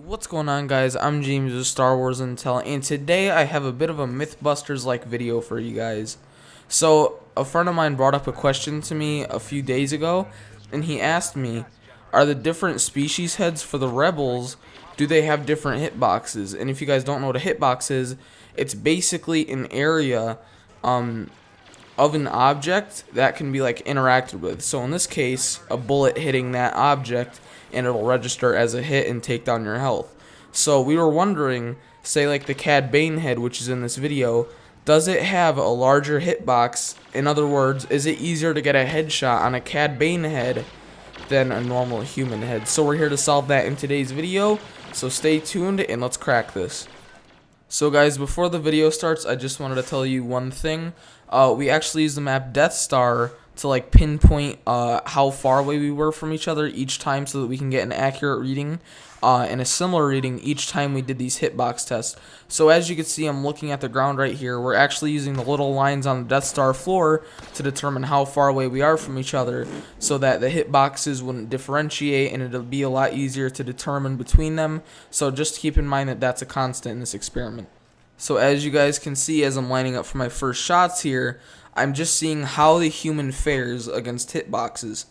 What's going on, guys? I'm James with Star Wars Intel, and today I have a bit of a Mythbusters like video for you guys. So a friend of mine brought up a question to me a few days ago, and he asked me, are the different species heads for the rebels, do they have different hitboxes? And if you guys don't know what a hitbox is, it's basically an area of an object that can be like interacted with. So in this case, a bullet hitting that object, and it'll register as a hit and take down your health. So we were wondering, say like the Cad Bane head, which is in this video, does it have a larger hitbox? In other words, is it easier to get a headshot on a Cad Bane head than a normal human head? So we're here to solve that in today's video, so stay tuned and let's crack this. So guys, before the video starts, I just wanted to tell you one thing. We actually used the map Death Star to like pinpoint how far away we were from each other each time, so that we can get an accurate reading and a similar reading each time we did these hitbox tests. So as you can see, I'm looking at the ground right here. We're actually using the little lines on the Death Star floor to determine how far away we are from each other, so that the hitboxes wouldn't differentiate and it'll be a lot easier to determine between them. So just keep in mind that that's a constant in this experiment. So as you guys can see, as I'm lining up for my first shots here, I'm just seeing how the human fares against hitboxes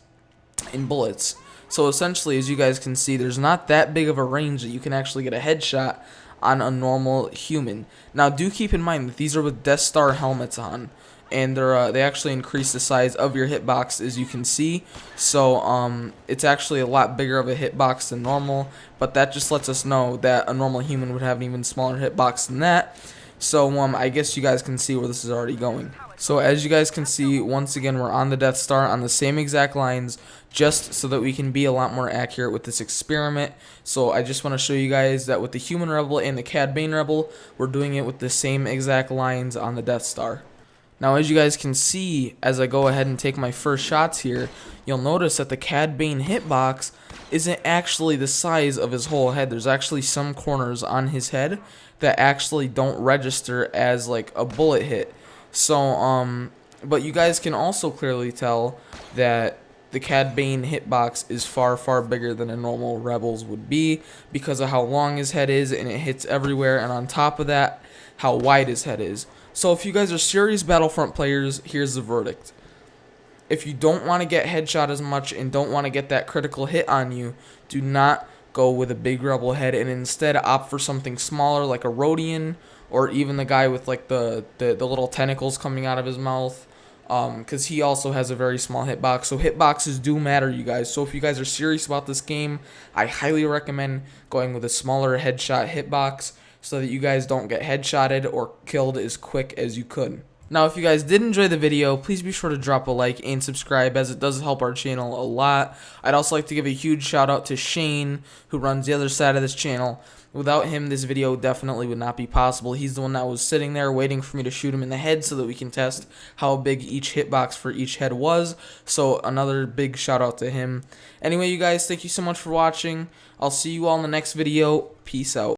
and bullets. So essentially, as you guys can see, there's not that big of a range that you can actually get a headshot on a normal human. Now do keep in mind that these are with Death Star helmets on, and they actually increase the size of your hitbox, as you can see. So it's actually a lot bigger of a hitbox than normal, but that just lets us know that a normal human would have an even smaller hitbox than that. So I guess you guys can see where this is already going. So as you guys can see, once again, we're on the Death Star on the same exact lines, just so that we can be a lot more accurate with this experiment. So I just want to show you guys that with the human rebel and the Cad Bane rebel, we're doing it with the same exact lines on the Death Star. Now as you guys can see, as I go ahead and take my first shots here, you'll notice that the Cad Bane hitbox isn't actually the size of his whole head. There's actually some corners on his head that actually don't register as like a bullet hit. So but you guys can also clearly tell that the Cad Bane hitbox is far bigger than a normal rebel's would be, because of how long his head is and it hits everywhere, and on top of that, how wide his head is. So if you guys are serious Battlefront players, here's the verdict. If you don't want to get headshot as much and don't want to get that critical hit on you, do not go with a big rebel head, and instead opt for something smaller like a Rodian, or even the guy with like the little tentacles coming out of his mouth, because he also has a very small hitbox. So hitboxes do matter, you guys. So if you guys are serious about this game, I highly recommend going with a smaller headshot hitbox, so that you guys don't get headshotted or killed as quick as you could. Now, if you guys did enjoy the video, please be sure to drop a like and subscribe, as it does help our channel a lot. I'd also like to give a huge shout out to Shane, who runs the other side of this channel. Without him, this video definitely would not be possible. He's the one that was sitting there waiting for me to shoot him in the head so that we can test how big each hitbox for each head was. So another big shout out to him. Anyway, you guys, thank you so much for watching. I'll see you all in the next video. Peace out.